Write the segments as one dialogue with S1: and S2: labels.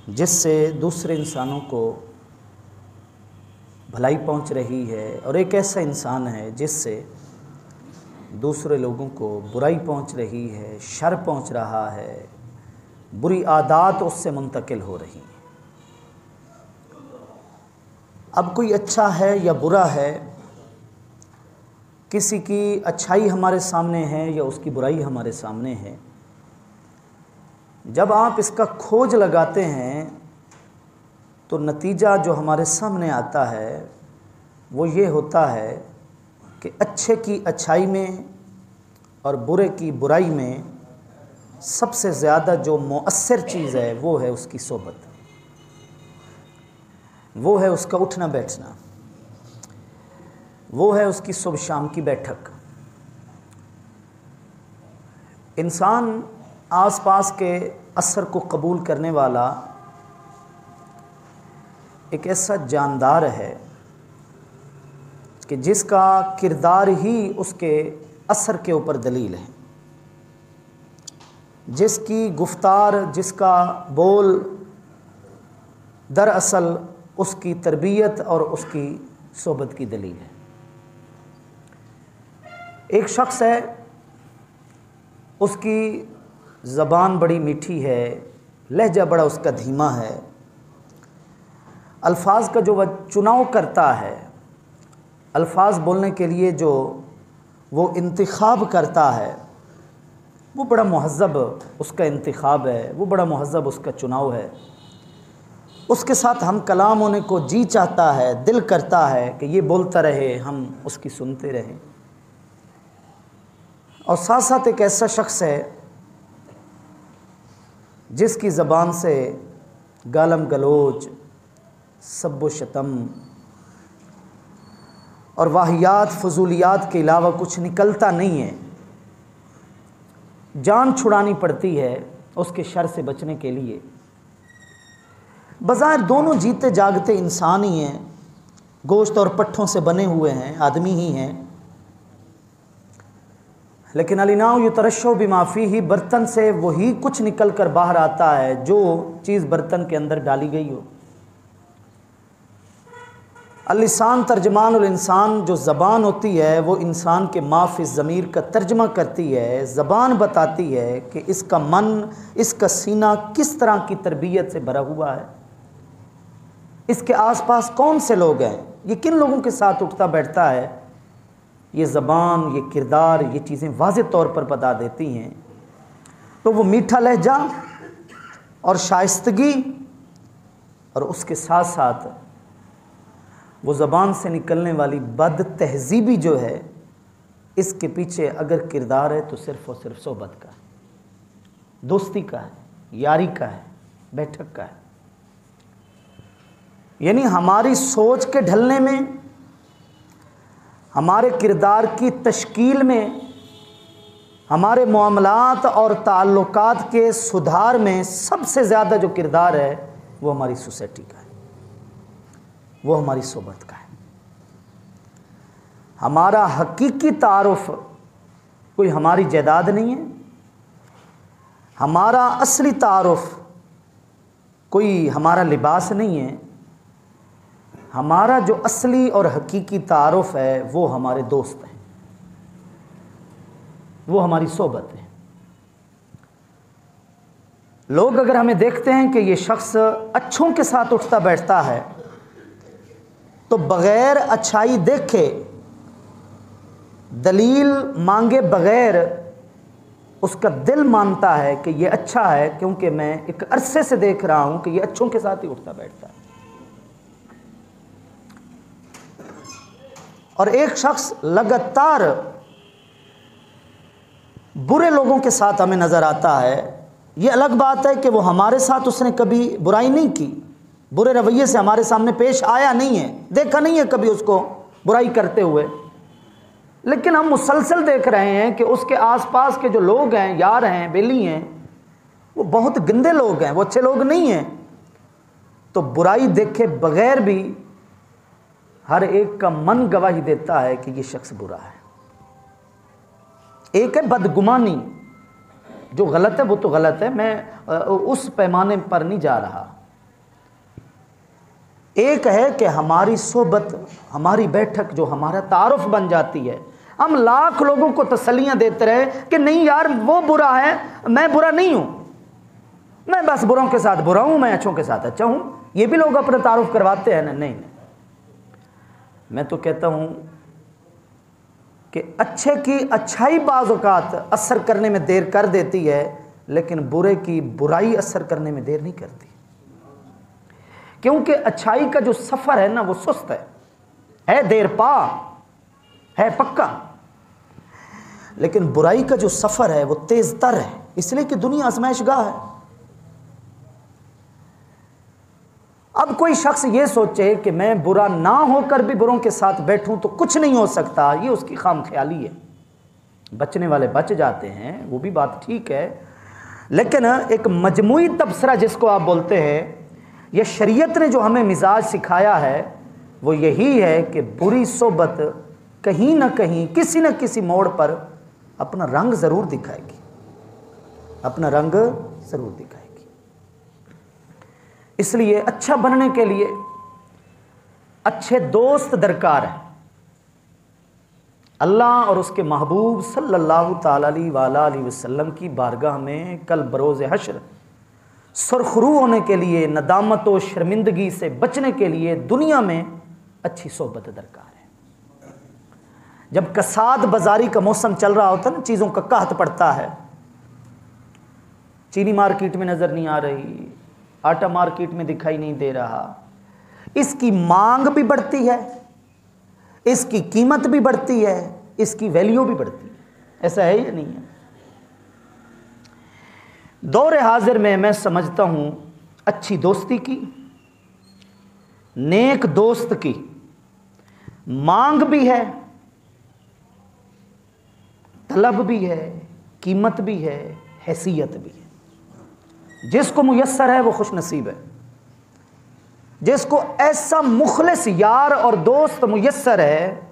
S1: जिससे दूसरे इंसानों को भलाई पहुंच रही है, और एक ऐसा इंसान है जिससे दूसरे लोगों को बुराई पहुंच रही है, शर पहुंच रहा है, बुरी आदत उससे मुंतकिल हो रही हैं। अब कोई अच्छा है या बुरा है, किसी की अच्छाई हमारे सामने है या उसकी बुराई हमारे सामने है, जब आप इसका खोज लगाते हैं तो नतीजा जो हमारे सामने आता है वो ये होता है कि अच्छे की अच्छाई में और बुरे की बुराई में सबसे ज़्यादा जो मुअस्सिर चीज़ है वो है उसकी सोबत, वो है उसका उठना बैठना, वो है उसकी सुबह शाम की बैठक। इंसान आसपास के असर को कबूल करने वाला एक ऐसा जानदार है कि जिसका किरदार ही उसके असर के ऊपर दलील है, जिसकी गुफ्तार, जिसका बोल दरअसल उसकी तरबियत और उसकी सोबत की दलील है। एक शख्स है, उसकी ज़बान बड़ी मीठी है, लहजा बड़ा उसका धीमा है, अल्फाज का जो वह चुनाव करता है, अल्फाज बोलने के लिए जो वो इंतखाब करता है, वो बड़ा मुहज़्ज़ब उसका इंतखाब है, वो बड़ा मुहज़्ज़ब उसका चुनाव है। उसके साथ हम कलाम होने को जी चाहता है, दिल करता है कि ये बोलता रहे, हम उसकी सुनते रहें। और साथ साथ एक ऐसा शख्स है जिसकी ज़बान से गालम गलोच, सब्ब शतम और वाहियात फजूलियात के अलावा कुछ निकलता नहीं है। जान छुड़ानी पड़ती है उसके शर से बचने के लिए। बज़ाहिर दोनों जीते जागते इंसान ही हैं, गोश्त और पट्ठों से बने हुए हैं, आदमी ही हैं, लेकिन अलिनाउ युतरशो बिमाफ़ी ही, बर्तन से वही कुछ निकल कर बाहर आता है जो चीज़ बर्तन के अंदर डाली गई हो। अल-लिसान तर्जमानुल इंसान, जो ज़बान होती है वो इंसान के माफ़ी ज़मीर का तर्जमा करती है। ज़बान बताती है कि इसका मन, इसका सीना किस तरह की तरबियत से भरा हुआ है, इसके आसपास कौन से लोग हैं, ये किन लोगों के साथ उठता बैठता है। ये ज़बान, ये किरदार, ये चीज़ें वाज़ेह तौर पर बता देती हैं। तो वो मीठा लहजा और शाइस्तगी और उसके साथ साथ वो ज़बान से निकलने वाली बद तहज़ीबी जो है, इसके पीछे अगर किरदार है तो सिर्फ़ और सिर्फ सोबत का है, दोस्ती का है, यारी का है, बैठक का है। यानी हमारी सोच के ढलने में, हमारे किरदार की तश्कील में, हमारे मामलात और ताल्लुकात के सुधार में सबसे ज़्यादा जो किरदार है वो हमारी सोसाइटी का है, वो हमारी सोबत का है। हमारा हकीकी तारुफ कोई हमारी जायदाद नहीं है, हमारा असली तारुफ कोई हमारा लिबास नहीं है। हमारा जो असली और हकीकी तारुफ है वो हमारे दोस्त हैं, वो हमारी सोबत है। लोग अगर हमें देखते हैं कि ये शख्स अच्छों के साथ उठता बैठता है तो बग़ैर अच्छाई देखे, दलील मांगे बग़ैर उसका दिल मानता है कि ये अच्छा है, क्योंकि मैं एक अरसे से देख रहा हूं कि ये अच्छों के साथ ही उठता बैठता है। और एक शख्स लगातार बुरे लोगों के साथ हमें नज़र आता है। ये अलग बात है कि वो हमारे साथ उसने कभी बुराई नहीं की, बुरे रवैये से हमारे सामने पेश आया नहीं है, देखा नहीं है कभी उसको बुराई करते हुए, लेकिन हम मुसलसल देख रहे हैं कि उसके आसपास के जो लोग हैं, यार हैं, बेली हैं, वो बहुत गंदे लोग हैं, वो अच्छे लोग नहीं हैं। तो बुराई देखे बगैर भी हर एक का मन गवाही देता है कि ये शख्स बुरा है। एक है बदगुमानी, जो गलत है वो तो गलत है, मैं उस पैमाने पर नहीं जा रहा, एक है कि हमारी सोबत, हमारी बैठक जो हमारा तारुफ बन जाती है, हम लाख लोगों को तसल्लियां देते रहे कि नहीं यार वो बुरा है, मैं बुरा नहीं हूं, मैं बस बुरों के साथ बुरा हूं, मैं अच्छों के साथ अच्छा हूं। ये भी लोग अपना तारुफ करवाते हैं ना। नहीं, मैं तो कहता हूं कि अच्छे की अच्छाई बाज़ औक़ात असर करने में देर कर देती है, लेकिन बुरे की बुराई असर करने में देर नहीं करती। क्योंकि अच्छाई का जो सफ़र है ना वो सुस्त है देर पा, है पक्का, लेकिन बुराई का जो सफ़र है वो तेज़ तर है, इसलिए कि दुनिया आज़माइशगाह है। अब कोई शख्स ये सोचे कि मैं बुरा ना होकर भी बुरों के साथ बैठूं तो कुछ नहीं हो सकता, ये उसकी खाम ख्याली है। बचने वाले बच जाते हैं, वो भी बात ठीक है, लेकिन एक मजमूई तबसरा जिसको आप बोलते हैं, यह शरीयत ने जो हमें मिजाज सिखाया है वो यही है कि बुरी सोबत कहीं ना कहीं किसी न किसी मोड़ पर अपना रंग ज़रूर दिखाएगी, अपना रंग ज़रूर दिखाएगी। इसलिए अच्छा बनने के लिए अच्छे दोस्त दरकार है। अल्लाह और उसके महबूब सल्लल्लाहु ताला अलैहि वसल्लम की बारगाह में कल बरोज़ हश्र सुरखरू होने के लिए, नदामत और शर्मिंदगी से बचने के लिए दुनिया में अच्छी सोबत दरकार है। जब कसाद बाजारी का मौसम चल रहा होता है ना, चीज़ों का कहत पड़ता है, चीनी मार्केट में नज़र नहीं आ रही, आटा मार्केट में दिखाई नहीं दे रहा, इसकी मांग भी बढ़ती है, इसकी कीमत भी बढ़ती है, इसकी वैल्यू भी बढ़ती है। ऐसा है या नहीं है? दौर हाजिर में मैं समझता हूं अच्छी दोस्ती की, नेक दोस्त की मांग भी है, तलब भी है, कीमत भी है, हैसियत भी है। जिसको मुयस्सर है वो खुश नसीब है। जिसको ऐसा मुखलिस यार और दोस्त मुयस्सर है,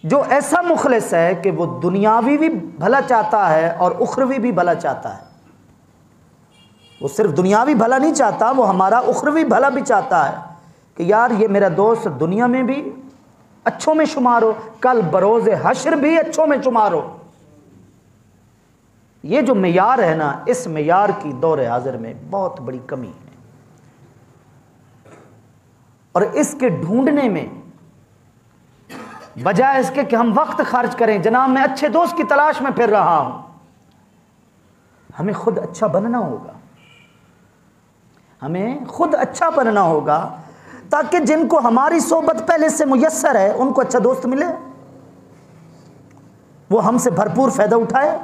S1: जो ऐसा मुखलिस है कि वो दुनियावी भी भला चाहता है और उखरवी भी भला चाहता है। वो सिर्फ दुनियावी भला नहीं चाहता, वो हमारा उखरवी भला भी चाहता है कि यार ये मेरा दोस्त दुनिया में भी अच्छों में शुमार हो, कल बरोज़ हश्र भी अच्छों में शुमार हो। ये जो मेयार है ना, इस मेयार की दौर हाजिर में बहुत बड़ी कमी है, और इसके ढूंढने में बजाय इसके कि हम वक्त खर्च करें, जनाब मैं अच्छे दोस्त की तलाश में फिर रहा हूं, हमें खुद अच्छा बनना होगा। हमें खुद अच्छा बनना होगा ताकि जिनको हमारी सोबत पहले से मुयस्सर है उनको अच्छा दोस्त मिले, वो हमसे भरपूर फायदा उठाए,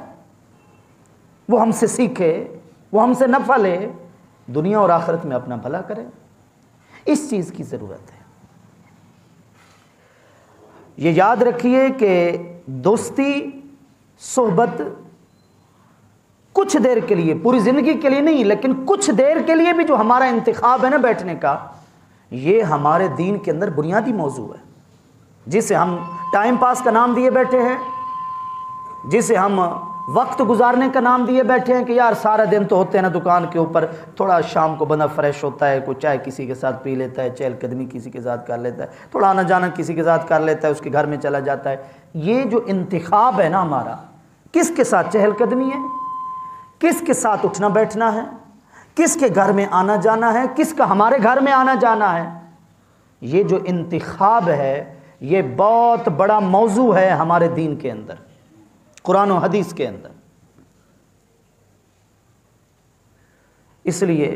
S1: वो हमसे सीखे, वो हमसे नफा ले, दुनिया और आखिरत में अपना भला करे। इस चीज की जरूरत है। ये याद रखिए कि दोस्ती सोहबत कुछ देर के लिए, पूरी जिंदगी के लिए नहीं, लेकिन कुछ देर के लिए भी जो हमारा इंतखाब है ना बैठने का, ये हमारे दीन के अंदर बुनियादी मौजू है, जिसे हम टाइम पास का नाम दिए बैठे हैं, जिसे हम वक्त गुजारने का नाम दिए बैठे हैं कि यार सारा दिन तो होते हैं ना दुकान के ऊपर, थोड़ा शाम को बंदा फ्रेश होता है, कोई चाय किसी के साथ पी लेता है, चहलकदमी किसी के साथ कर लेता है, थोड़ा आना जाना किसी के साथ कर लेता है, उसके घर में चला जाता है। ये जो इंतखाब है ना हमारा, किसके साथ चहलकदमी है, किसके साथ उठना बैठना है, किसके घर में आना जाना है, किसका हमारे घर में आना जाना है, ये जो इंतखाब है ये बहुत बड़ा मौजू है हमारे दीन के अंदर, कुरान और हदीस के अंदर। इसलिए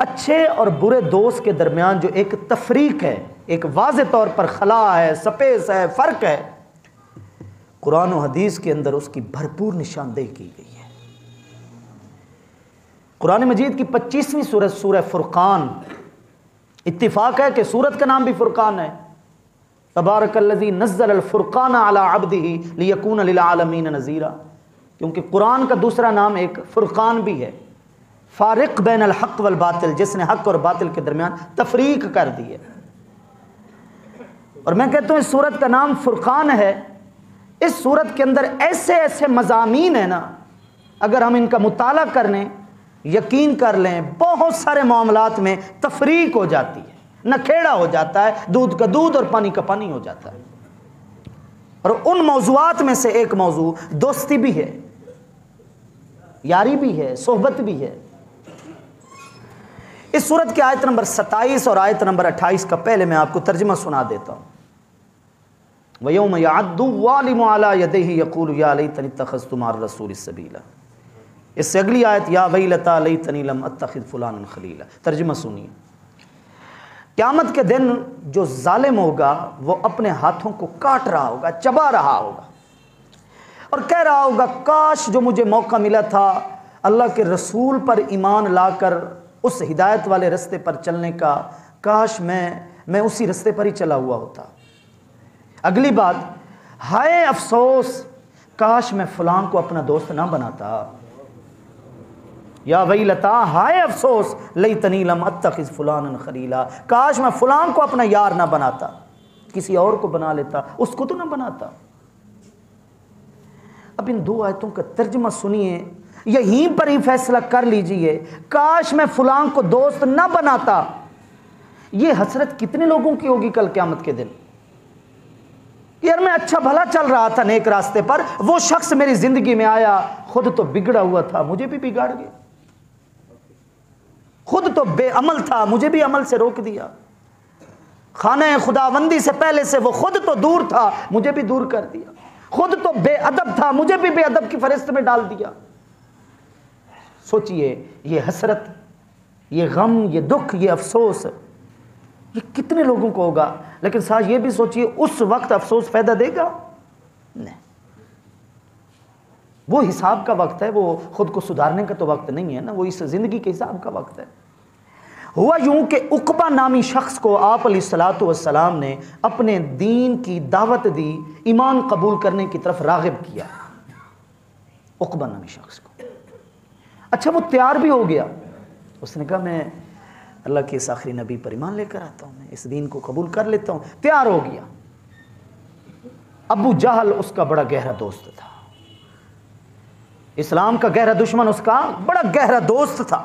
S1: अच्छे और बुरे दोस्त के दरमियान जो एक तफरीक है, एक वाज़े तौर पर खला है, सपेस है, फ़र्क है, कुरान और हदीस के अंदर उसकी भरपूर निशानदेही की गई है। कुरान मजीद की 25वीं सूरत सूरह फुरकान, इत्तिफाक है कि सूरत का नाम भी फुरकान है। तबारकल्लज़ी नज़्ज़ल अल फुरकान अला अब्दिही लियकून लिल आलमीन नज़ीरा, क्योंकि कुरान का दूसरा नाम एक फुरकान भी है, फारिक बैन अल हक़ वल बातिल, जिसने हक़ और बातिल के दरमियान तफरीक कर दी है। और मैं कहता हूँ इस सूरत का नाम फुरकान है। इस सूरत के अंदर ऐसे ऐसे मज़ामीन है ना, अगर हम इनका मुताला कर लें यकीन कर लें बहुत सारे मामलात में तफरीक हो जाती है, नखेड़ा हो जाता है, दूध का दूध और पानी का पानी हो जाता है। और उन मौजुआत में से एक मौजू दोस्ती भी है, यारी भी है, सोहबत भी है। इस सूरत की आयत नंबर 27 और आयत नंबर 28 का पहले मैं आपको तर्जुमा सुना देता हूं। वयौम यअद्दु ज़ालिमु अला यदैहि यक़ूलु या लैतनी इत्तख़ज़्तु मअर रसूलि सबीला। इससे अगली आयत या वैलता लैतनी लम अत्तखिज़ फुलानन खलीला। तर्जुमा सुनिए। क़यामत के दिन जो जालिम होगा वो अपने हाथों को काट रहा होगा, चबा रहा होगा और कह रहा होगा काश जो मुझे मौका मिला था अल्लाह के रसूल पर ईमान लाकर उस हिदायत वाले रास्ते पर चलने का, काश मैं उसी रास्ते पर ही चला हुआ होता। अगली बात, हाय अफसोस काश मैं फलां को अपना दोस्त ना बनाता। या वैलता, हाय अफसोस लैतनी लम अत्तखिज़ फुलानन खलीला, काश मैं फलां को अपना यार ना बनाता, किसी और को बना लेता, उसको तो ना बनाता। अब इन दो आयतों का तर्जुमा सुनिए, यहीं पर ही फैसला कर लीजिए, काश मैं फलां को दोस्त ना बनाता। ये हसरत कितने लोगों की होगी कल क़यामत के दिन। यार मैं अच्छा भला चल रहा था नेक रास्ते पर, वो शख्स मेरी जिंदगी में आया, खुद तो बिगड़ा हुआ था, मुझे भी बिगाड़ गया। खुद तो बेअमल था, मुझे भी अमल से रोक दिया। खाने खुदाबंदी से पहले से वो खुद तो दूर था, मुझे भी दूर कर दिया। खुद तो बेअदब था, मुझे भी बेअदब की फहरिस्त में डाल दिया। सोचिए, ये हसरत, ये गम, ये दुख, ये अफसोस, ये कितने लोगों को होगा। लेकिन साथ ये भी सोचिए, उस वक्त अफसोस फायदा देगा? नहीं, वो हिसाब का वक्त है, वो खुद को सुधारने का तो वक्त नहीं है ना, वो इस जिंदगी के हिसाब का वक्त है। हुआ यूं कि उकबा नामी शख्स को आप अलैहिस्सलातु वस्सलाम ने अपने दीन की दावत दी, ईमान कबूल करने की तरफ रागिब किया। उकबा नामी शख्स को, अच्छा वो तैयार भी हो गया। उसने कहा मैं अल्लाह के इस आखिरी नबी पर ईमान लेकर आता हूँ, मैं इस दीन को कबूल कर लेता हूँ, तैयार हो गया। अबू जहल उसका बड़ा गहरा दोस्त था, इस्लाम का गहरा दुश्मन उसका बड़ा गहरा दोस्त था।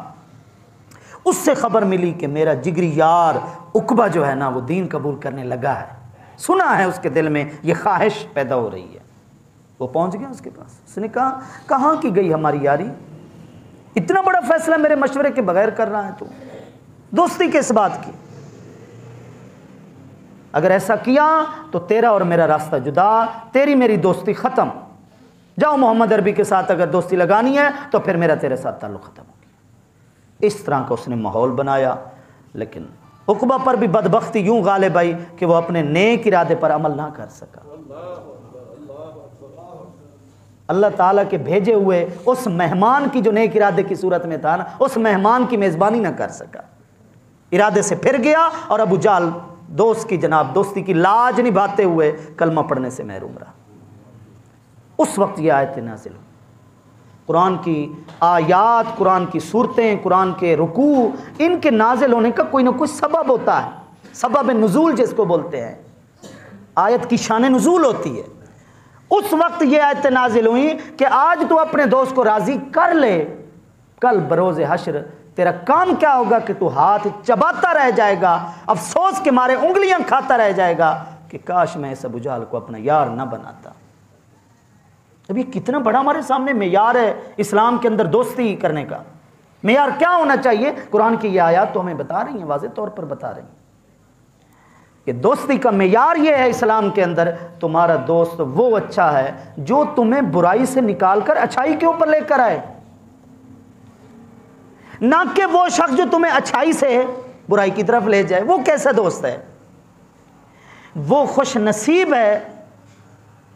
S1: उससे खबर मिली कि मेरा जिगरी यार उकबा जो है ना वो दीन कबूल करने लगा है, सुना है उसके दिल में ये ख्वाहिश पैदा हो रही है। वो पहुंच गया उसके पास। उसने कहा कहाँ की गई हमारी यारी, इतना बड़ा फैसला मेरे मशवरे के बगैर कर रहा है तू, दोस्ती किस बात की? अगर ऐसा किया तो तेरा और मेरा रास्ता जुदा, तेरी मेरी दोस्ती खत्म। जाओ मोहम्मद अरबी के साथ अगर दोस्ती लगानी है तो फिर मेरा तेरे साथ ताल्लुक खत्म हो गया। इस तरह का उसने माहौल बनाया। लेकिन उकबा पर भी बदबख्ती यूं गालिब आई कि वो अपने नेक इरादे पर अमल ना कर सका। अल्लाह ताला के भेजे हुए उस मेहमान की जो नेक इरादे की सूरत में था ना, उस मेहमान की मेज़बानी ना कर सका, इरादे से फिर गया और अबू जाल दोस्त की जनाब दोस्ती की लाज निभाते हुए कलमा पढ़ने से महरूम रहा। उस वक्त ये आयत नाज़िल हुई। कुरान की आयात, कुरान की सूरतें, कुरान के रुकू, इनके नाजिल होने का कोई ना कोई सबब होता है, सबब नुज़ूल जिसको बोलते हैं। आयत की शान नुज़ूल होती है। उस वक्त ये आयत नाजिल हुई कि आज तू अपने दोस्त को राज़ी कर ले, कल बरोज़े हश्र तेरा काम क्या होगा कि तू हाथ चबाता रह जाएगा, अफसोस के मारे उंगलियां खाता रह जाएगा कि काश मैं इस अबू जहल को अपना यार ना बनाता। अब ये कितना बड़ा हमारे सामने मेयार है इस्लाम के अंदर दोस्ती करने का। मेयार क्या होना चाहिए? कुरान की ये आयत तो हमें बता रही हैं, वाज़ेह तौर पर बता रही हैं कि दोस्ती का मेयार ये है इस्लाम के अंदर, तुम्हारा दोस्त वो अच्छा है जो तुम्हें बुराई से निकाल कर अच्छाई के ऊपर लेकर आए, ना कि वो शख्स जो तुम्हें अच्छाई से बुराई की तरफ ले जाए। वो कैसा दोस्त है? वो खुश नसीब है,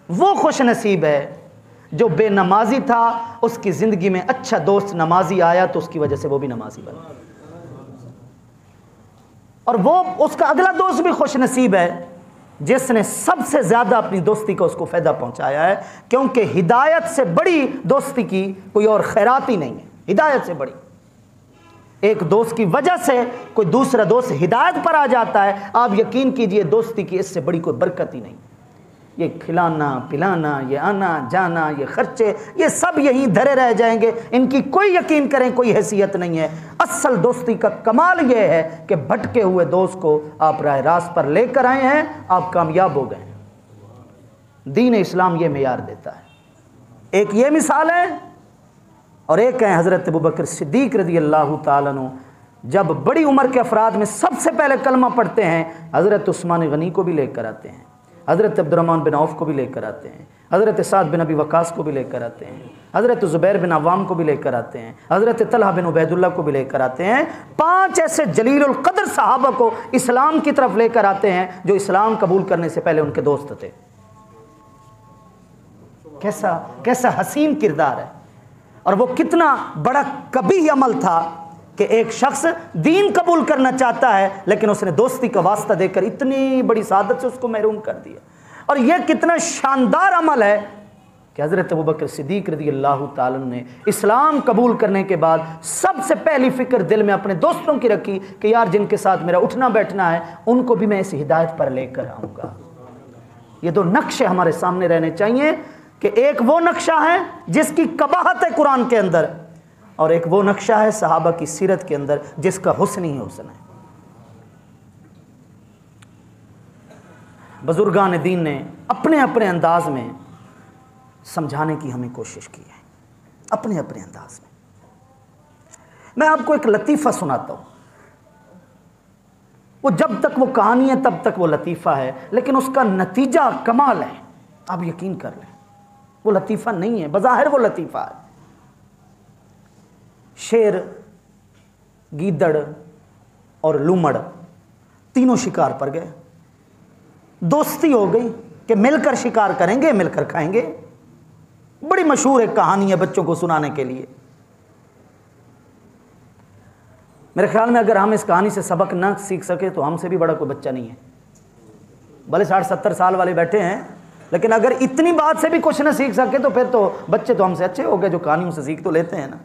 S1: वो खुश नसीब है जो बेनमाजी था, उसकी जिंदगी में अच्छा दोस्त नमाजी आया तो उसकी वजह से वो भी नमाजी बना, और वो उसका अगला दोस्त भी खुश नसीब है जिसने सबसे ज्यादा अपनी दोस्ती को उसको फायदा पहुंचाया है। क्योंकि हिदायत से बड़ी दोस्ती की कोई और खैरात ही नहीं है। हिदायत से बड़ी, एक दोस्त की वजह से कोई दूसरा दोस्त हिदायत पर आ जाता है, आप यकीन कीजिए दोस्ती की इससे बड़ी कोई बरकत ही नहीं। ये खिलाना पिलाना, ये आना जाना, ये खर्चे, ये सब यहीं धरे रह जाएंगे। इनकी कोई यकीन करें कोई हैसियत नहीं है। असल दोस्ती का कमाल ये है कि भटके हुए दोस्त को आप राह रास्त पर लेकर आए हैं, आप कामयाब हो गए। दीन इस्लाम ये मेयार देता है। एक ये मिसाल है और एक है हज़रत अबू बकर सिद्दीक़ रज़ी अल्लाह ताला अन्हु। जब बड़ी उम्र के अफराद में सबसे पहले कलमा पढ़ते हैं, हज़रत उस्मान गनी को भी लेकर आते हैं, हज़रत अब्दुर्रहमान बिन औफ को भी लेकर आते हैं, हज़रत साद बिन अबी वक़ास को भी लेकर आते हैं, हज़रत ज़ुबैर बिन अव्वाम को भी लेकर आते हैं, हज़रत तलहा बिन उबैदुल्लाह को भी लेकर आते हैं। 5 ऐसे जलीलुल क़द्र सहाबा को इस्लाम की तरफ लेकर आते हैं जो इस्लाम कबूल करने से पहले उनके दोस्त थे। कैसा कैसा हसीन किरदार है। और वो कितना बड़ा कबीह अमल था कि एक शख्स दीन कबूल करना चाहता है लेकिन उसने दोस्ती का वास्ता देकर इतनी बड़ी सादत से उसको महरूम कर दिया। और यह कितना शानदार अमल है कि हज़रत अबू बकर सिद्दीक़ रज़ी अल्लाह ताला अन्हु ने इस्लाम कबूल करने के बाद सबसे पहली फ़िक्र दिल में अपने दोस्तों की रखी कि यार जिनके साथ मेरा उठना बैठना है उनको भी मैं इस हिदायत पर लेकर आऊँगा। ये 2 नक्शे हमारे सामने रहने चाहिए कि एक वो नक्शा है जिसकी कबाहत है कुरान के अंदर, और एक वो नक्शा है सहाबा की सीरत के अंदर जिसका हुस्न ही हुस्न है। बुजुर्गान दीन ने अपने अपने अंदाज में समझाने की हमें कोशिश की है, अपने अपने अंदाज में। मैं आपको एक लतीफ़ा सुनाता हूँ। वो जब तक वो कहानी है तब तक वो लतीफ़ा है, लेकिन उसका नतीजा कमाल है। आप यकीन कर लें, वो लतीफ़ा नहीं है, बज़ाहिर वो लतीफ़ा है। शेर, गीदड़ और लूमड़ तीनों शिकार पर गए। दोस्ती हो गई कि मिलकर शिकार करेंगे, मिलकर खाएंगे। बड़ी मशहूर एक कहानी है बच्चों को सुनाने के लिए। मेरे ख्याल में अगर हम इस कहानी से सबक ना सीख सके तो हमसे भी बड़ा कोई बच्चा नहीं है। भले 60-70 साल वाले बैठे हैं, लेकिन अगर इतनी बात से भी कुछ ना सीख सके तो फिर तो बच्चे तो हमसे अच्छे हो गए जो कहानियों से सीख तो लेते हैं ना।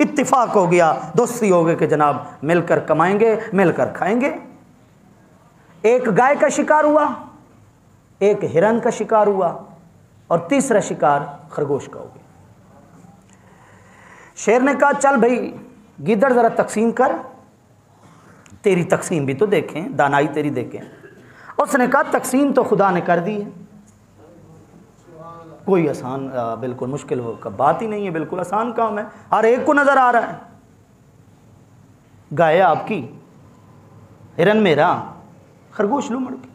S1: इत्तिफाक हो गया, दोस्ती हो गई कि जनाब मिलकर कमाएंगे, मिलकर खाएंगे। एक गाय का शिकार हुआ, एक हिरन का शिकार हुआ और तीसरा शिकार खरगोश का हो गया। शेर ने कहा चल भाई गीदड़ जरा तकसीम कर, तेरी तकसीम भी तो देखें, दानाई तेरी देखें। उसने कहा तकसीम तो खुदा ने कर दी है, कोई आसान बिल्कुल मुश्किल का बात ही नहीं है, बिल्कुल आसान काम है, हर एक को नजर आ रहा है। गाय आपकी, हिरन मेरा, खरगोश लूमड़ की।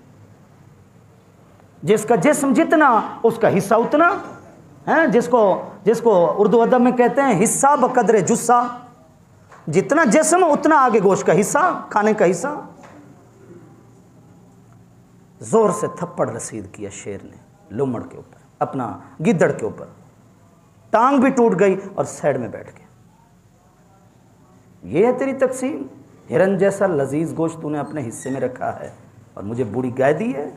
S1: जिसका जिस्म जितना उसका हिस्सा उतना है। जिसको उर्दू अदब में कहते हैं हिस्सा बकदरे जुस्सा, जितना जिस्म उतना आगे गोश्त का हिस्सा, खाने का हिस्सा। जोर से थप्पड़ रसीद किया शेर ने लूमड़ के ऊपर, अपना गिद्दड़ के ऊपर। टांग भी टूट गई और साइड में बैठ गया। ये है तेरी तकसीम, हिरन जैसा लजीज गोश्त तूने अपने हिस्से में रखा है और मुझे बूढ़ी गाय दी है।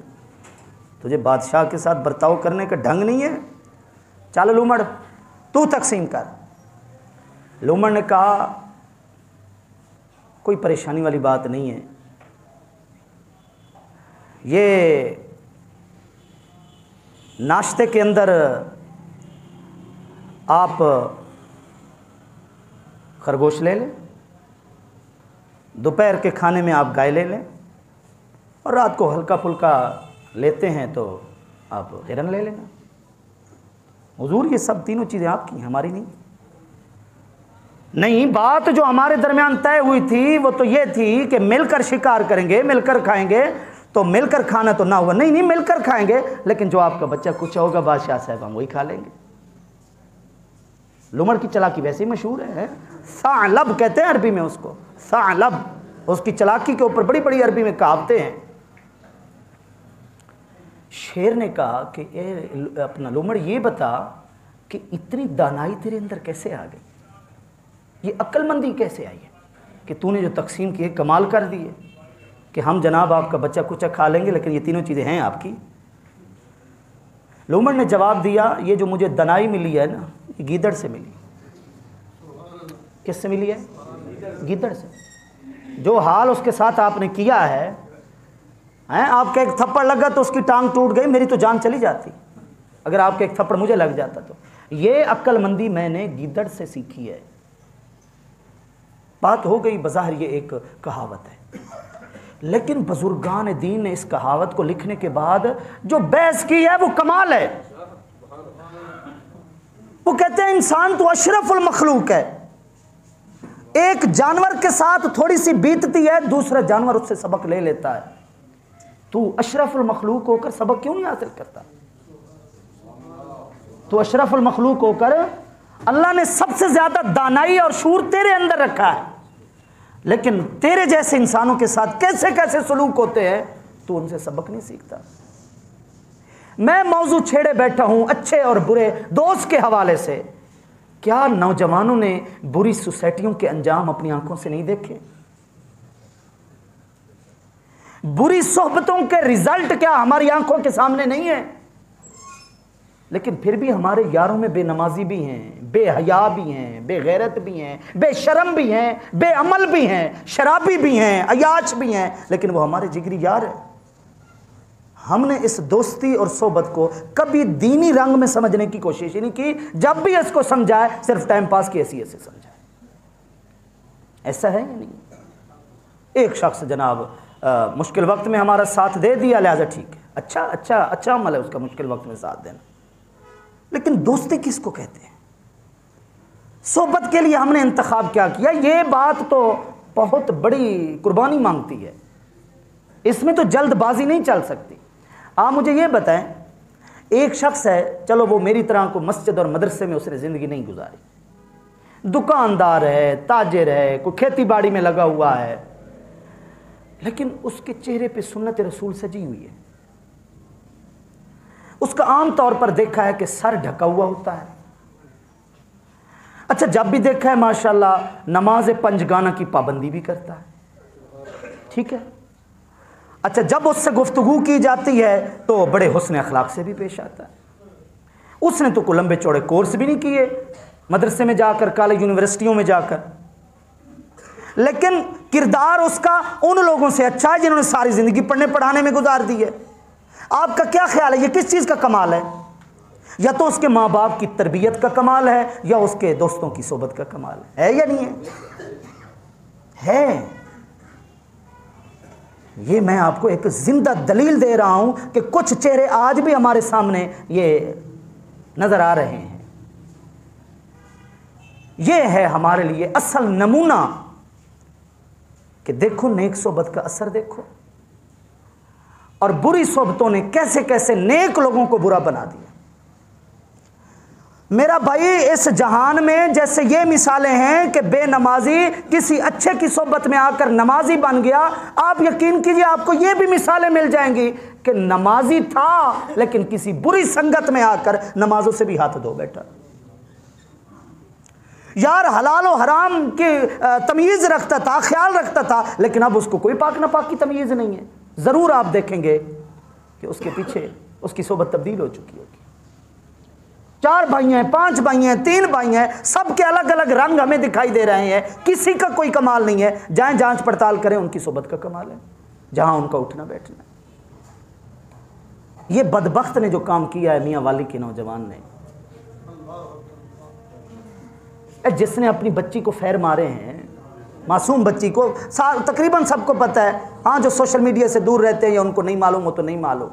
S1: तुझे बादशाह के साथ बर्ताव करने का ढंग नहीं है। चल लूमड़ तू तकसीम कर। लूमड़ ने कहा कोई परेशानी वाली बात नहीं है, ये नाश्ते के अंदर आप खरगोश ले लें, दोपहर के खाने में आप गाय ले लें और रात को हल्का फुल्का लेते हैं तो आप हिरन ले लेना। हुजूर ये सब तीनों चीज़ें आपकी हैं, हमारी नहीं। नहीं, बात जो हमारे दरमियान तय हुई थी वो तो ये थी कि मिलकर शिकार करेंगे, मिलकर खाएंगे। तो मिलकर खाना तो ना हुआ। नहीं नहीं, मिलकर खाएंगे, लेकिन जो आपका बच्चा कुछ होगा बादशाह साहब हम वही खा लेंगे। लूमड़ की चालाकी वैसे ही मशहूर है, सालब कहते हैं अरबी में उसको, सालब। उसकी चालाकी के ऊपर बड़ी बड़ी अरबी में कहावतें हैं। शेर ने कहा कि अपना लूमड़ ये बता कि इतनी दानाई तेरे अंदर कैसे आ गई, ये अक्लमंदी कैसे आई है कि तूने जो तकसीम की है कमाल कर दी है कि हम जनाब आपका बच्चा कुछ खा लेंगे लेकिन ये तीनों चीज़ें हैं आपकी। लूमड़ ने जवाब दिया ये जो मुझे दनाई मिली है ना, ये गीदड़ से मिली। किससे मिली है? गीदड़ से। जो हाल उसके साथ आपने किया है, हैं, आपका एक थप्पड़ लगा तो उसकी टांग टूट गई, मेरी तो जान चली जाती अगर आपका एक थप्पड़ मुझे लग जाता तो। ये अक्लमंदी मैंने गीदड़ से सीखी है। बात हो गई, बज़ाहिर ये एक कहावत है, लेकिन बुजुर्गान दीन ने इस कहावत को लिखने के बाद जो बहस की है वो कमाल है। वो कहते हैं इंसान तो अशरफुल मखलूक है, एक जानवर के साथ थोड़ी सी बीतती है, दूसरा जानवर उससे सबक ले लेता है, तू अशरफुल मखलूक होकर सबक क्यों नहीं हासिल करता? तो अशरफुल मखलूक होकर अल्लाह ने सबसे ज्यादा दानाई और शूर तेरे अंदर रखा है, लेकिन तेरे जैसे इंसानों के साथ कैसे कैसे सलूक होते हैं, तू उनसे सबक नहीं सीखता। मैं मौजू छेड़े बैठा हूं अच्छे और बुरे दोस्त के हवाले से। क्या नौजवानों ने बुरी सोसाइटियों के अंजाम अपनी आंखों से नहीं देखे? बुरी सोहबतों के रिजल्ट क्या हमारी आंखों के सामने नहीं है? लेकिन फिर भी हमारे यारों में बेनमाजी भी हैं, बेहया भी हैं, बेगैरत भी हैं, बेशरम भी हैं, बेअमल भी हैं, शराबी भी हैं, अयाश भी हैं, लेकिन वो हमारे जिगरी यार है। हमने इस दोस्ती और सोबत को कभी दीनी रंग में समझने की कोशिश ही नहीं की। जब भी इसको समझाए सिर्फ टाइम पास की हैसियत से समझाए। ऐसा है या नहीं? एक शख्स जनाब मुश्किल वक्त में हमारा साथ दे दिया, लिहाजा ठीक है, अच्छा अच्छा अच्छा अमल है उसका मुश्किल वक्त में साथ देना, लेकिन दोस्ती किसको कहते हैं? सोबत के लिए हमने इंतखाब क्या किया? ये बात तो बहुत बड़ी कुर्बानी मांगती है, इसमें तो जल्दबाजी नहीं चल सकती। आप मुझे ये बताएं, एक शख्स है, चलो वो मेरी तरह को मस्जिद और मदरसे में उसने ज़िंदगी नहीं गुजारी, दुकानदार है, ताजिर है, कोई खेती बाड़ी में लगा हुआ है, लेकिन उसके चेहरे पे सुन्नत रसूल सजी हुई है। उसका आम तौर पर देखा है कि सर ढका हुआ होता है। अच्छा, जब भी देखा है माशाल्लाह नमाज पंजगाना की पाबंदी भी करता है, ठीक है। अच्छा, जब उससे गुफ्तगू की जाती है तो बड़े हुस्न अखलाक से भी पेश आता है। उसने तो कोई लंबे चौड़े कोर्स भी नहीं किए मदरसे में जाकर, कॉलेज यूनिवर्सिटियों में जाकर, लेकिन किरदार उसका उन लोगों से अच्छा है जिन्होंने सारी जिंदगी पढ़ने पढ़ाने में गुजार दी है। आपका क्या ख्याल है, ये किस चीज़ का कमाल है? या तो उसके माँ बाप की तरबियत का कमाल है, या उसके दोस्तों की सोबत का कमाल है या नहीं है? ये मैं आपको एक जिंदा दलील दे रहा हूं कि कुछ चेहरे आज भी हमारे सामने ये नजर आ रहे हैं। ये है हमारे लिए असल नमूना कि देखो नेक सोबत का असर देखो, और बुरी सोबतों ने कैसे कैसे नेक लोगों को बुरा बना दिया। मेरा भाई, इस जहान में जैसे ये मिसालें हैं कि बेनमाजी किसी अच्छे की सोबत में आकर नमाजी बन गया, आप यकीन कीजिए आपको ये भी मिसालें मिल जाएंगी कि नमाजी था लेकिन किसी बुरी संगत में आकर नमाजों से भी हाथ धो बैठा। यार हलाल और हराम की तमीज़ रखता था, ख्याल रखता था, लेकिन अब उसको कोई पाक नापाक की तमीज़ नहीं है। ज़रूर आप देखेंगे कि उसके पीछे उसकी सोबत तब्दील हो चुकी होगी। 4 भाई हैं, 5 भाई हैं, 3 भाई हैं, सबके अलग अलग रंग हमें दिखाई दे रहे हैं, किसी का कोई कमाल नहीं है। जाएं जांच पड़ताल करें, उनकी सोबत का कमाल है, जहां उनका उठना बैठना। ये बदबख्त ने जो काम किया है मियाँ वाली के नौजवान ने, जिसने अपनी बच्ची को फैर मारे हैं, मासूम बच्ची को, तकरीबन सबको पता है। हाँ, जो सोशल मीडिया से दूर रहते हैं या उनको नहीं मालूम हो तो नहीं मालूम।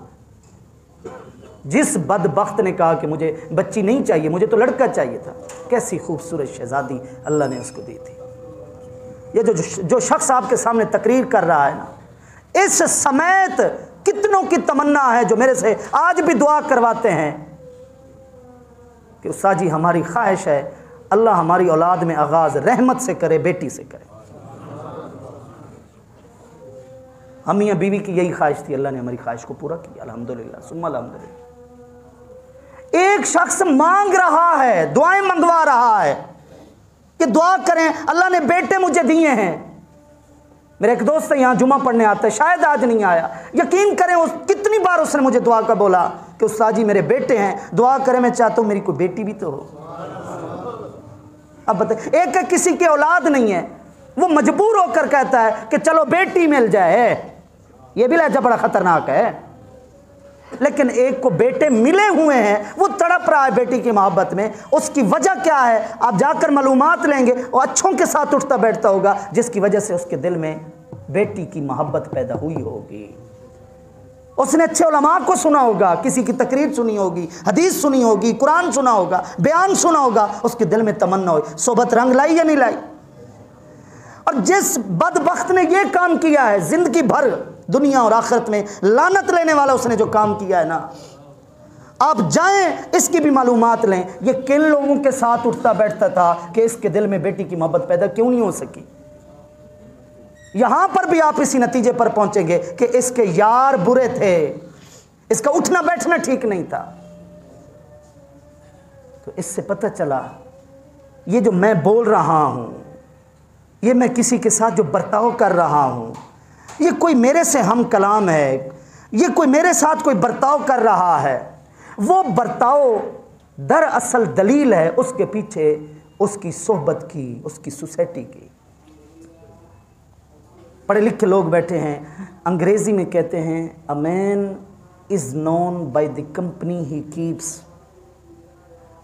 S1: जिस बदबख्त ने कहा कि मुझे बच्ची नहीं चाहिए, मुझे तो लड़का चाहिए था, कैसी खूबसूरत शहजादी अल्लाह ने उसको दी थी। ये जो शख्स आपके सामने तकरीर कर रहा है ना, इस समेत कितनों की तमन्ना है जो मेरे से आज भी दुआ करवाते हैं कि उस्ताद जी हमारी ख्वाहिश है अल्लाह हमारी औलाद में आगाज़ रहमत से करे, बेटी से करे। हम मियाँ बीवी की यही ख्वाहिश थी, अल्लाह ने हमारी ख्वाहिश को पूरा किया, अल्हम्दुलिल्लाह सुम्मा अल्हम्दुलिल्लाह। एक शख्स मांग रहा है, दुआएं मंगवा रहा है कि दुआ करें, अल्लाह ने बेटे मुझे दिए हैं। मेरा एक दोस्त है यहाँ जुमा पढ़ने आता है, शायद आज नहीं आया। यकीन करें कितनी बार उसने मुझे दुआ का बोला कि उस्ताद जी मेरे बेटे हैं, दुआ करें, मैं चाहता हूँ मेरी कोई बेटी भी तो हो। अब बताए, एक किसी की औलाद नहीं है, वो मजबूर होकर कहता है कि चलो बेटी मिल जाए। ये भी लहजा बड़ा ख़तरनाक है। लेकिन एक को बेटे मिले हुए हैं, वो तड़प रहा है बेटी की मोहब्बत में। उसकी वजह क्या है? आप जाकर मालूमात लेंगे, वो अच्छों के साथ उठता बैठता होगा, जिसकी वजह से उसके दिल में बेटी की मोहब्बत पैदा हुई होगी। उसने अच्छे उलमा को सुना होगा, किसी की तकरीर सुनी होगी, हदीस सुनी होगी, कुरान सुना होगा, बयान सुना होगा, उसके दिल में तमन्ना हो। सोबत रंग लाई या नहीं लाई? और जिस बदबख्त ने यह काम किया है, जिंदगी भर दुनिया और आखिरत में लानत लेने वाला उसने जो काम किया है ना, आप जाएं इसकी भी मालूमात लें, ये किन लोगों के साथ उठता बैठता था कि इसके दिल में बेटी की मोहब्बत पैदा क्यों नहीं हो सकी। यहां पर भी आप इसी नतीजे पर पहुंचेंगे कि इसके यार बुरे थे, इसका उठना बैठना ठीक नहीं था। तो इससे पता चला ये जो मैं बोल रहा हूं, ये मैं किसी के साथ जो बर्ताव कर रहा हूं, ये कोई मेरे से हम कलाम है, ये कोई मेरे साथ कोई बर्ताव कर रहा है, वो बर्ताव दरअसल दलील है उसके पीछे उसकी सोहबत की, उसकी सोसाइटी की। पढ़े लिखे लोग बैठे हैं, अंग्रेजी में कहते हैं a man is known by the company he keeps.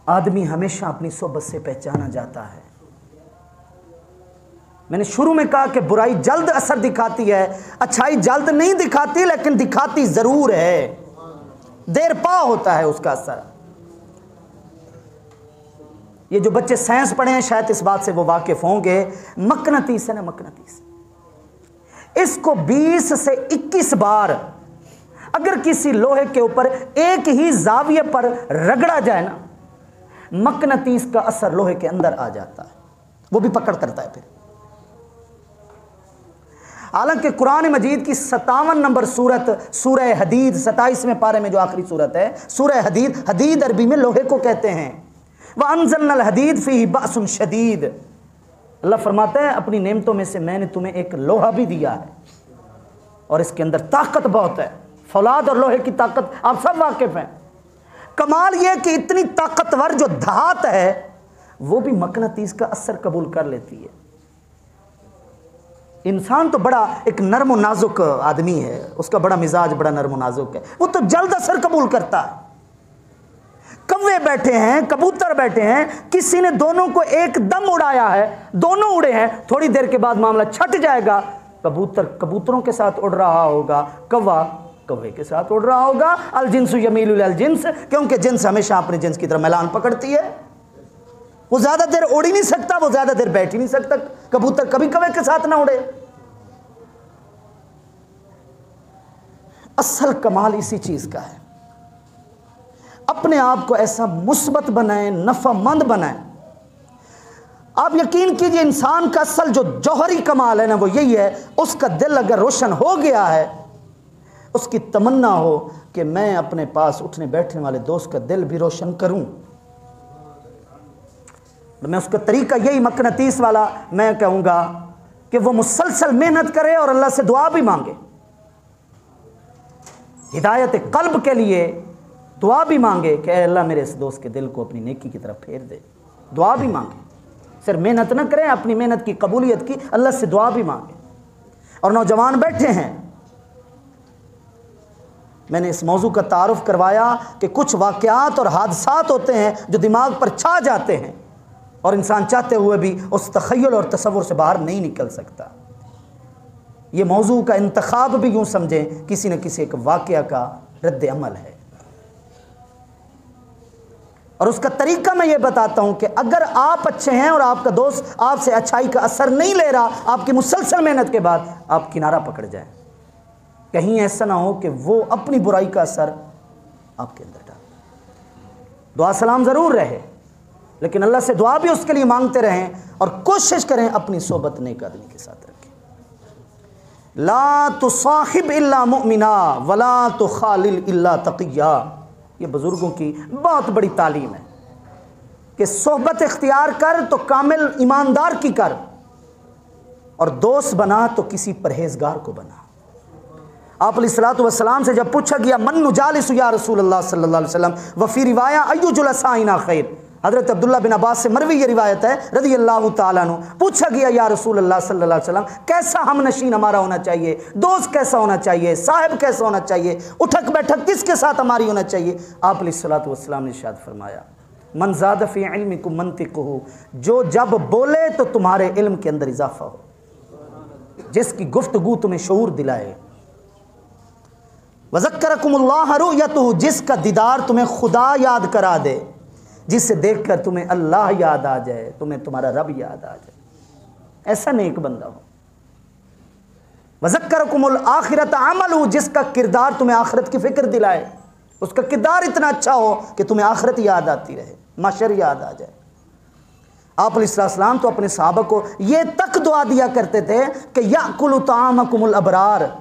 S1: आदमी हमेशा अपनी सोहबत से पहचाना जाता है। मैंने शुरू में कहा कि बुराई जल्द असर दिखाती है, अच्छाई जल्द नहीं दिखाती, लेकिन दिखाती जरूर है, देर पा होता है उसका असर। ये जो बच्चे साइंस पढ़े हैं शायद इस बात से वो वाकिफ होंगे, मकनातीस है ना, मकनातीस, इसको 20 से 21 बार अगर किसी लोहे के ऊपर एक ही जाविये पर रगड़ा जाए ना, मकनातीस का असर लोहे के अंदर आ जाता है, वो भी पकड़ करता है फिर। हालांकि कुरान मजीद की 57 नंबर सूरत सूरह हदीद, 27वें पारे में जो आखिरी सूरत है सूरह हदीद, हदीद अरबी में लोहे को कहते हैं। वह अनज़लनल हदीद फीही बअसुन शदीद, अल्लाह फरमाता है अपनी नेमतों में से मैंने तुम्हें एक लोहा भी दिया है और इसके अंदर ताकत बहुत है। फौलाद और लोहे की ताकत आप सब वाकिफ हैं। कमाल यह कि इतनी ताकतवर जो धात है वो भी मकनातीस का असर कबूल कर लेती है। इंसान तो बड़ा एक नर्म व नाजुक आदमी है, उसका बड़ा मिजाज बड़ा नर्म व नाजुक है, वो तो जल्द असर कबूल करता है। कौवे बैठे हैं, कबूतर बैठे हैं, किसी ने दोनों को एकदम उड़ाया है, दोनों उड़े हैं, थोड़ी देर के बाद मामला छट जाएगा। कबूतर कबूतरों के साथ उड़ रहा होगा, कौवा कौवे के साथ उड़ रहा होगा। अल जिन्सु यमीलु इलल जिन्स, क्योंकि जिन्स हमेशा अपने जिन्स की तरफ मैलान पकड़ती है। वो ज्यादा देर उड़ ही नहीं सकता, वो ज्यादा देर बैठ ही नहीं सकता। कबूतर कभी कौवे के साथ ना उड़े। असल कमाल इसी चीज का है। अपने आप को ऐसा मुस्बत बनाएं, नफामंद बनाएं। आप यकीन कीजिए इंसान का असल जो जौहरी कमाल है ना वो यही है, उसका दिल अगर रोशन हो गया है, उसकी तमन्ना हो कि मैं अपने पास उठने बैठने वाले दोस्त का दिल भी रोशन करूं। मैं उसका तरीका यही मकनातीस वाला मैं कहूंगा कि वो मुसलसल मेहनत करे और अल्लाह से दुआ भी मांगे, हिदायत कल्ब के लिए दुआ भी मांगे कि अल्लाह मेरे इस दोस्त के दिल को अपनी नेकी की तरफ फेर दे। दुआ भी मांगे, सिर्फ मेहनत ना करें, अपनी मेहनत की कबूलियत की अल्लाह से दुआ भी मांगे। और नौजवान बैठे हैं, मैंने इस मौजू का तारुफ करवाया कि कुछ वाक़यात और हादसात होते हैं जो दिमाग पर छा जाते हैं और इंसान चाहते हुए भी उस तख़य्युल और तसव्वुर से बाहर नहीं निकल सकता। ये मौजू का इंतखाब भी यूँ समझें किसी न किसी एक वाक़या का रद्द अमल है। और उसका तरीका मैं ये बताता हूं कि अगर आप अच्छे हैं और आपका दोस्त आपसे अच्छाई का असर नहीं ले रहा, आपकी मुसलसल मेहनत के बाद आप किनारा पकड़ जाएं। कहीं ऐसा ना हो कि वो अपनी बुराई का असर आपके अंदर डाले। दुआ सलाम ज़रूर रहे, लेकिन अल्लाह से दुआ भी उसके लिए मांगते रहें और कोशिश करें अपनी सोबत नेक आदमी के साथ रखें। ला तुसाहिब इल्ला मुमिना वला तुखालिल इल्ला तकिया, ये बुजुर्गों की बहुत बड़ी तालीम है कि सोहबत इख्तियार कर तो कामिल ईमानदार की कर, और दोस्त बना तो किसी परहेजगार को बना। आप अलैहिस्सलातु वस्सलाम से जब पूछा गया मन नुजालिसु या रसूलल्लाह सल्लल्लाहु अलैहि वसल्लम, व फी रिवाया अय्यु जुलसाइना खैर, हज़रत अब्दुल्ला बिन अब्बास से मरवी ये रिवायत है रज़ी अल्लाह ताला अन्हु, पूछा गया या रसूल अल्लाह सल्लल्लाहु अलैहि वसल्लम कैसा हम नशीन हमारा होना चाहिए, दोस्त कैसा होना चाहिए, साहिब कैसा होना चाहिए, उठक बैठक किसके साथ हमारी होना चाहिए। आप अलैहिस्सलातु वस्सलाम ने इरशाद फरमाया मन ज़ादा फ़ी इल्मिकुम मंतिक़ुहु, जो जब बोले तो तुम्हारे इल्म के अंदर इजाफा हो, जिसकी गुफ्तगू तुम्हें शऊर दिलाए। वज़क्करकुमुल्लाह रुयतुहु, जिसका दीदार तुम्हें खुदा याद करा दे, जिसे देखकर तुम्हें अल्लाह याद आ जाए, तुम्हें तुम्हारा रब याद आ जाए, ऐसा नेक बंदा हो। वज़क्करकुमुल आखिरत अमलु, जिसका किरदार तुम्हें आखिरत की फिक्र दिलाए, उसका किरदार इतना अच्छा हो कि तुम्हें आखिरत याद आती रहे, माशर याद आ जाए। आप अलैहिस्सलाम तो अपने सहाबा को ये तक दुआ दिया करते थे कि याकुलु तामकुमुल अबरार,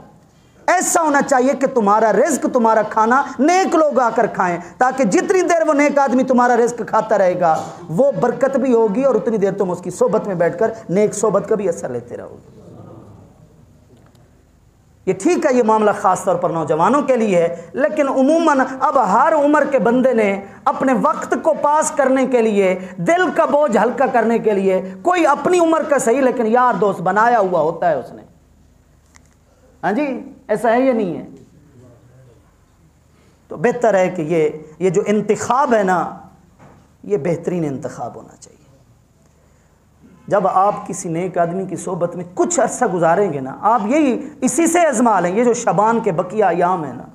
S1: ऐसा होना चाहिए कि तुम्हारा रिज्क, तुम्हारा खाना नेक लोग आकर खाएं, ताकि जितनी देर वो नेक आदमी तुम्हारा रिज्क खाता रहेगा वो बरकत भी होगी और उतनी देर तुम उसकी सोबत में बैठकर नेक सोबत का भी असर लेते रहोगे। ये ठीक है, ये मामला ख़ास तौर पर नौजवानों के लिए है, लेकिन उमूमन अब हर उम्र के बंदे ने अपने वक्त को पास करने के लिए, दिल का बोझ हल्का करने के लिए, कोई अपनी उम्र का सही लेकिन यार दोस्त बनाया हुआ होता है उसने। हाँ जी, ऐसा है या नहीं है? तो बेहतर है कि ये जो इंतखाब है ना, ये बेहतरीन इंतखाब होना चाहिए। जब आप किसी नेक आदमी की सोबत में कुछ अरसा गुजारेंगे ना, आप यही इसी से आजमा लें, ये जो शबान के बकिया अयाम है ना,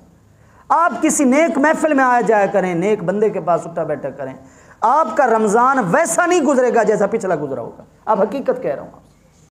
S1: आप किसी नेक महफिल में आया जाया करें, नेक बंदे के पास उठा बैठा करें, आपका रमज़ान वैसा नहीं गुजरेगा जैसा पिछला गुजरा होगा। आप हकीकत कह रहा हूँ।